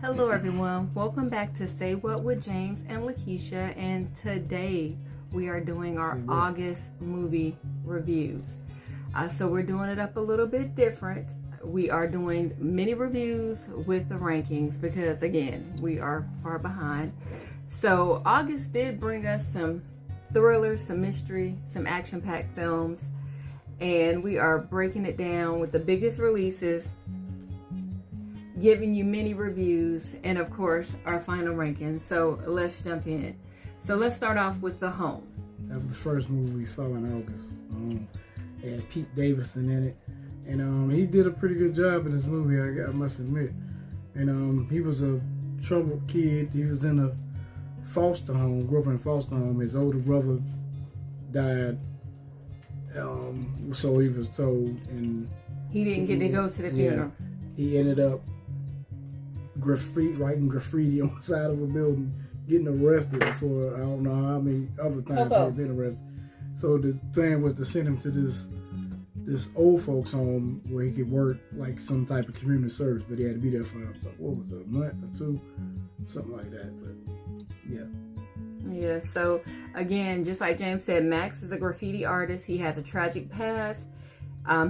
Hello everyone, welcome back to Say What with James and Lakesia, and today we are doing our August movie reviews. So we're doing it up a little bit different. We are doing mini reviews with the rankings because again, we are far behind. So August did bring us some thrillers, some mystery, some action-packed films, and we are breaking it down with the biggest releases, giving you mini reviews, and of course our final rankings. So let's jump in. So let's start off with The Home. That was the first movie we saw in August. It had Pete Davidson in it, and he did a pretty good job in this movie, I must admit. And he was a troubled kid. He was in a foster home, grew up in a foster home. His older brother died, so he was told, and he didn't get to go to the funeral. He ended up writing graffiti on the side of a building, getting arrested for I don't know how many other times he'd been arrested. So the plan was to send him to this old folks home where he could work like some type of community service, but he had to be there for what was it, a month or two, something like that. But yeah. So again, just like James said, Max is a graffiti artist. He has a tragic past.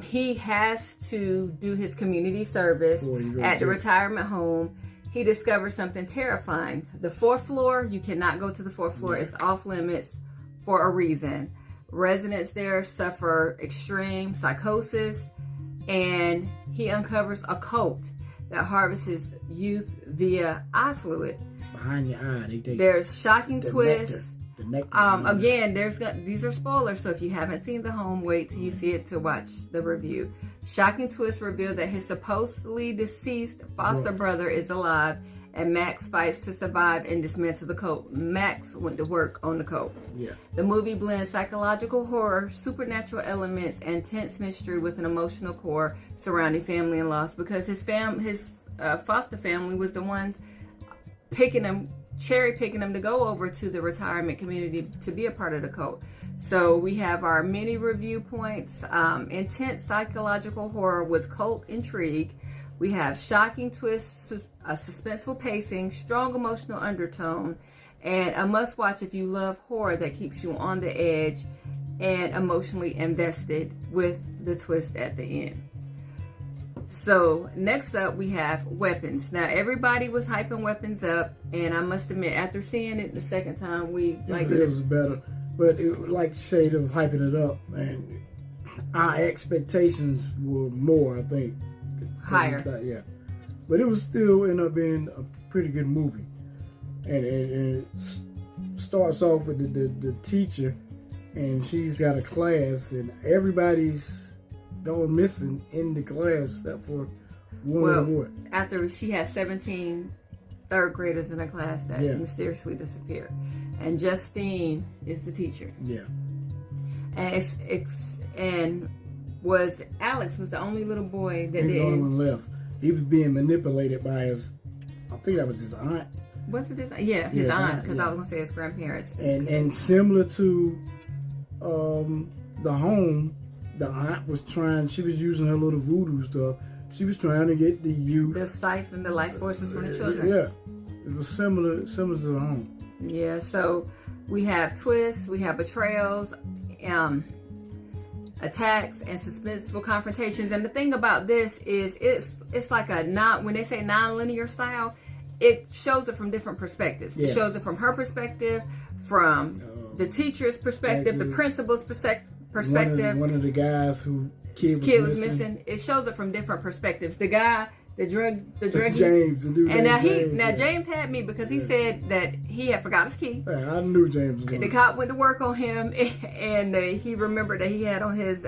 He has to do his community service at the retirement home. He discovers something terrifying. The fourth floor, you cannot go to the fourth floor. It's off limits for a reason. Residents there suffer extreme psychosis, and he uncovers a cult that harvests youth via eye fluid. Behind your eye, there's shocking twists. Again, these are spoilers, so if you haven't seen The Home, wait till you see it to watch the review. Shocking twists reveal that his supposedly deceased foster brother is alive, and Max fights to survive and dismantle the cult. Max went to work on the cult. Yeah. The movie blends psychological horror, supernatural elements, and tense mystery with an emotional core surrounding family and loss, because his foster family was the ones cherry picking them to go over to the retirement community to be a part of the cult. So we have our mini review points: intense psychological horror with cult intrigue. We have shocking twists, a suspenseful pacing, strong emotional undertone, and a must watch if you love horror that keeps you on the edge and emotionally invested with the twist at the end. So next up we have Weapons. Now everybody was hyping Weapons up, and I must admit, after seeing it the second time, it was better. But like you say, they were hyping it up, and our expectations were more, I think, higher. Yeah, but it was still ended up being a pretty good movie, and it starts off with the teacher, and she's got a class, and everybody's going missing in the class except for one boy. After she has 17 third graders in her class that mysteriously disappeared, and Justine is the teacher. Yeah. And Alex was the only little boy that the only one left. He was being manipulated by I think that was his aunt. Was it his aunt? Yeah, his aunt, because I was gonna say his grandparents. And similar to The Home, the aunt was she was using her little voodoo stuff. She was trying to get the youth to siphon the life forces from the children. Yeah, it was similar to The Home. Yeah, so we have twists, we have betrayals, attacks, and suspenseful confrontations. And the thing about this is it's like when they say non-linear style, it shows it from different perspectives. It shows it from her perspective, from the teacher's perspective, the principal's perspective. One of the guys who kid was missing. It shows it from different perspectives. The guy, the drug James, and James had me because he said that he had forgot his key. Yeah, I knew James was. The cop went to work on him, and he remembered that he had on his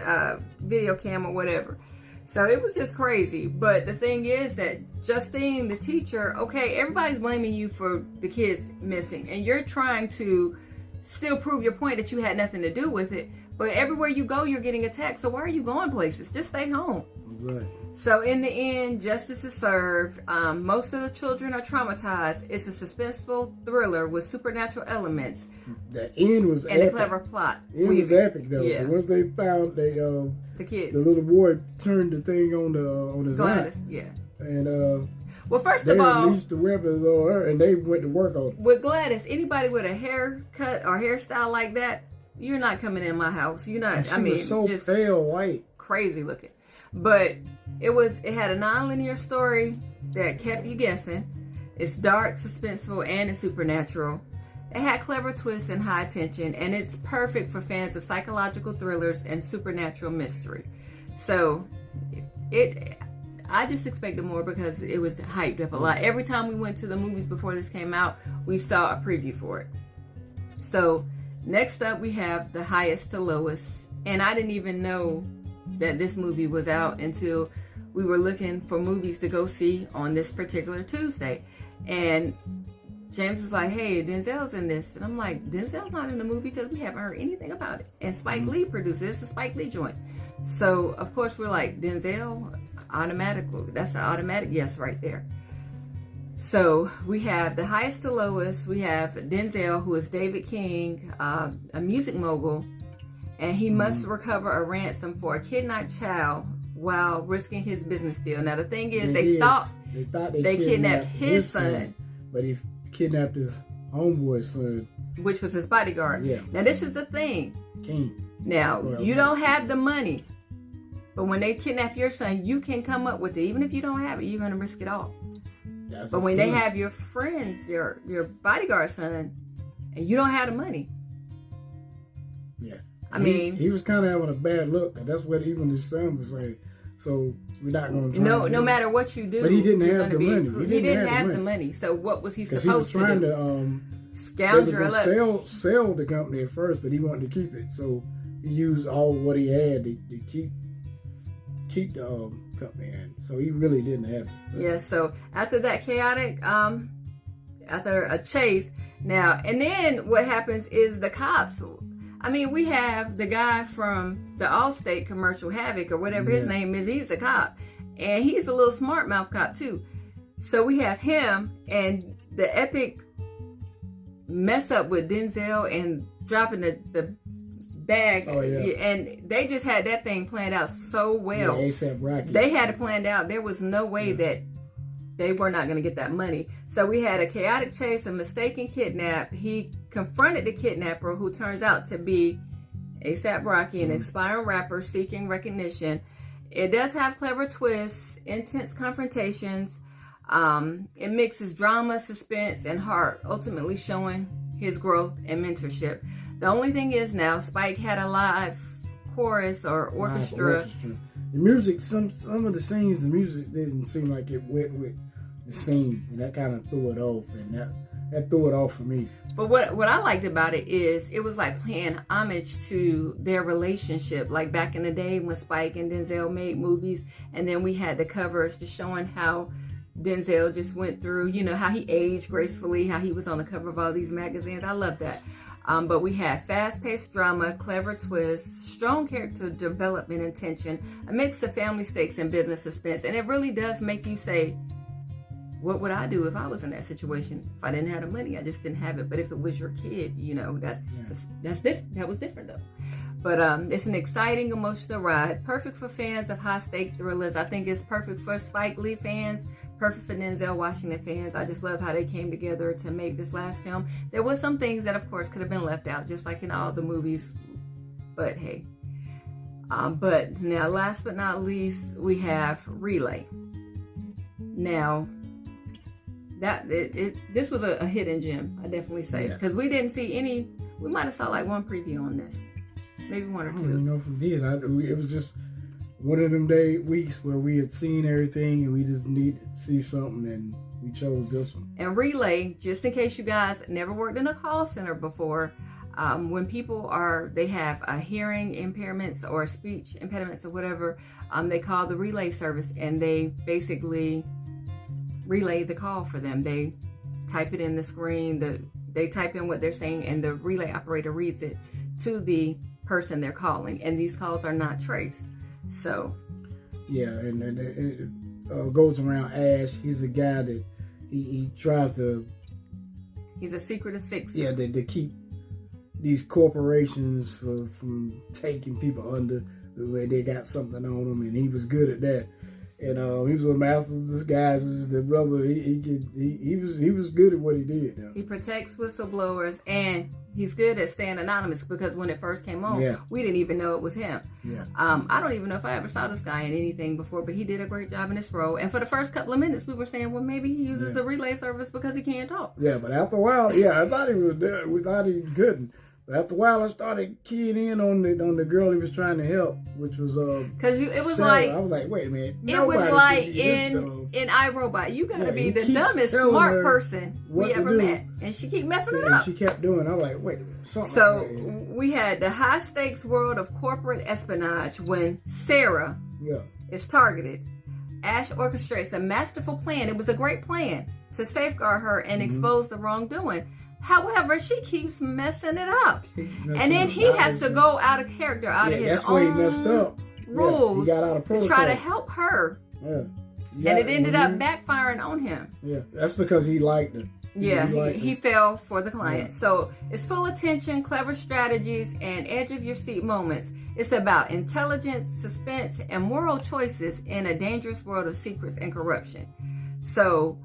video cam or whatever. So it was just crazy. But the thing is that Justine, the teacher, okay, everybody's blaming you for the kids missing, and you're trying to still prove your point that you had nothing to do with it. But everywhere you go, you're getting attacked. So why are you going places? Just stay home. Exactly. So in the end, justice is served. Most of the children are traumatized. It's a suspenseful thriller with supernatural elements. The end was and a clever plot. The end was epic though. Yeah. Once they found the kids, the little boy turned the thing on his eye. Yeah. And Well, first they of all, released the weapons on her and they went to work on it. With Gladys, anybody with a haircut or hairstyle like that, you're not coming in my house. You're not. She was so just pale white, crazy looking. But it had a non-linear story that kept you guessing. It's dark, suspenseful, and it's supernatural. It had clever twists and high tension, and it's perfect for fans of psychological thrillers and supernatural mystery. So, I just expected more because it was hyped up a lot. Every time we went to the movies before this came out, we saw a preview for it. So, next up we have The Highest to Lowest. And I didn't even know that this movie was out until we were looking for movies to go see on this particular Tuesday. And James was like, hey, Denzel's in this. And I'm like, Denzel's not in the movie because we haven't heard anything about it. And Spike Lee produced it. It's a Spike Lee joint. So, of course, we're like, Denzel, automatically. That's an automatic yes right there. So, we have The Highest to Lowest. We have Denzel, who is David King, a music mogul. And he must recover a ransom for a kidnapped child while risking his business deal. Now, the thing is, they thought they kidnapped his son. But he kidnapped his homeboy's son, which was his bodyguard. Yeah. Now this is the thing. King. Now you don't have the money, but when they kidnap your son, you can come up with it. Even if you don't have it, you're gonna risk it all. But when they have your friends, your bodyguard son, and you don't have the money. Yeah. I mean, he was kind of having a bad look, and that's what even his son was saying. So we're not going to try. No matter what you do, but he didn't have the money. He didn't have the money. So what was he supposed to do? Because he was trying to scoundrel up. Sell the company at first, but he wanted to keep it. So he used all what he had to keep the company in. So he really didn't have it. Yeah. So after that chaotic, after a chase, now and then what happens is the cops. I mean, we have the guy from the Allstate commercial, Havoc, or whatever his name is. He's a cop. And he's a little smart mouth cop, too. So we have him and the epic mess up with Denzel and dropping the bag. Oh, yeah. And they just had that thing planned out so well. Yeah, A$AP Rocky. They had it planned out. There was no way that they were not going to get that money. So we had a chaotic chase, a mistaken kidnap. He confronted the kidnapper, who turns out to be A$AP Rocky, an aspiring rapper seeking recognition. It does have clever twists, intense confrontations. It mixes drama, suspense, and heart, ultimately showing his growth and mentorship. The only thing is now, Spike had a live chorus or orchestra. The music, some of the scenes, the music didn't seem like it went with the scene, and that kind of threw it off, and that threw it off for me. But what I liked about it is it was like paying homage to their relationship, like back in the day when Spike and Denzel made movies, and then we had the covers just showing how Denzel just went through, you know, how he aged gracefully, how he was on the cover of all these magazines. I love that. But we had fast-paced drama, clever twists, strong character development and tension, a mix of family stakes and business suspense, and it really does make you say, what would I do if I was in that situation? If I didn't have the money, I just didn't have it. But if it was your kid, you know, that's different. That was different though. But it's an exciting, emotional ride. Perfect for fans of high-stake thrillers. I think it's perfect for Spike Lee fans. Perfect for Denzel Washington fans. I just love how they came together to make this last film. There was some things that, of course, could have been left out, just like in all the movies. But hey. But now, last but not least, we have Relay. Now, this was a hidden gem, I definitely say, because we didn't see any. We might have saw like one preview on this, maybe one or two. I don't even know if we did. It was just one of them weeks where we had seen everything and we just needed to see something, and we chose this one. And Relay, just in case you guys never worked in a call center before, when people they have hearing impairments or speech impediments or whatever, they call the Relay service, and they basically relay the call for them. They type it in the screen, they type in what they're saying, and the relay operator reads it to the person they're calling, and these calls are not traced. So yeah, and it goes around Ash. He's a guy that he tries to, he's a secretive fixer. Yeah, to keep these corporations from taking people under where they got something on them, and he was good at that. And he was a master of disguises. The brother, he was good at what he did. Though. He protects whistleblowers, and he's good at staying anonymous because when it first came on, we didn't even know it was him. Yeah. I don't even know if I ever saw this guy in anything before, but he did a great job in this role. And for the first couple of minutes, we were saying, well, maybe he uses the relay service because he can't talk. Yeah, but after a while, I thought he was there. We thought he couldn't. But after a while, I started keying in on the girl he was trying to help, which was because it was Sarah. like I was like, wait a minute. It was like in iRobot, you gotta be the dumbest smart person we ever met, and she keep messing it up. She kept doing. I was like, wait a minute. So we had the high stakes world of corporate espionage when Sarah is targeted. Ash orchestrates a masterful plan. It was a great plan to safeguard her and expose the wrongdoing. However, she keeps messing it up. And then he has to go out of character, out of his own he messed up. rules he got out of protocol. to try to help her. Yeah. And it ended up backfiring on him. Yeah, that's because he liked it. He fell for the client. So it's full of tension, clever strategies, and edge of your seat moments. It's about intelligence, suspense, and moral choices in a dangerous world of secrets and corruption. So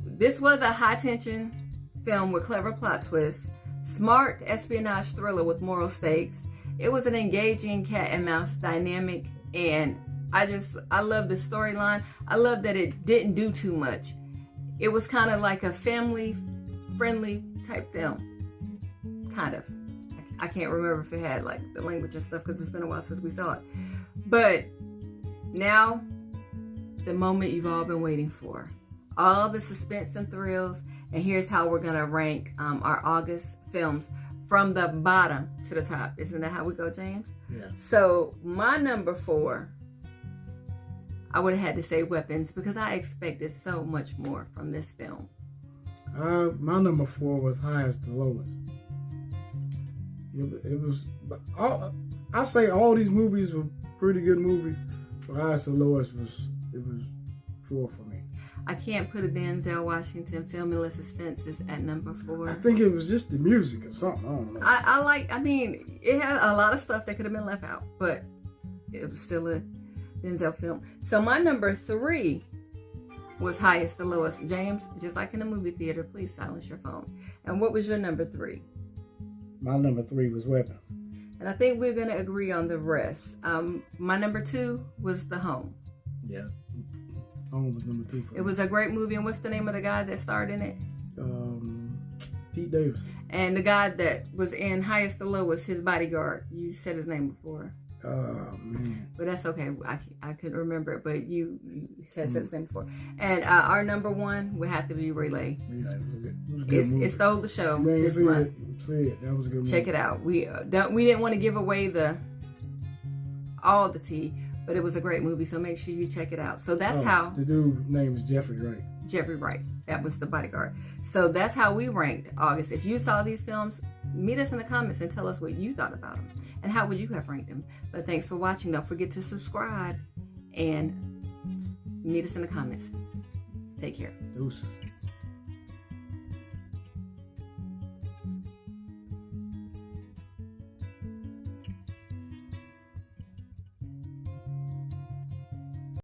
this was a high tension film with clever plot twists, smart espionage thriller with moral stakes. It was an engaging cat and mouse dynamic, and I love the storyline. I love that it didn't do too much. It was kind of like a family friendly type film. Kind of. I can't remember if it had like the language and stuff because it's been a while since we saw it. But now, the moment you've all been waiting for. All the suspense and thrills. And here's how we're going to rank our August films from the bottom to the top. Isn't that how we go, James? Yeah. So my number 4, I would have had to say Weapons because I expected so much more from this film. My number 4 was Highest to Lowest. It was. I say all these movies were pretty good movies, but Highest to Lowest was 4 for me. I can't put a Denzel Washington film unless Suspense is at number 4. I think it was just the music or something. I don't know. I mean, it had a lot of stuff that could have been left out, but it was still a Denzel film. So my number 3 was Highest to Lowest. James, just like in the movie theater, please silence your phone. And what was your number 3? My number 3 was Weapons. And I think we're going to agree on the rest. My number 2 was The Home. Yeah. Home was number 2 for me. It was a great movie. And what's the name of the guy that starred in it? Pete Davidson. And the guy that was in Highest to Lowest, his bodyguard. You said his name before. Oh, man. But that's okay. I couldn't remember it, but you said his name before. And our number 1 would have to be Relay. Yeah, it stole the show this month. That was a good movie. Check it out. We didn't want to give away all the tea, but it was a great movie, so make sure you check it out. So that's how... The dude's name is Jeffrey Wright. Jeffrey Wright. That was the bodyguard. So that's how we ranked August. If you saw these films, meet us in the comments and tell us what you thought about them. And how would you have ranked them? But thanks for watching. Don't forget to subscribe and meet us in the comments. Take care. Deuces.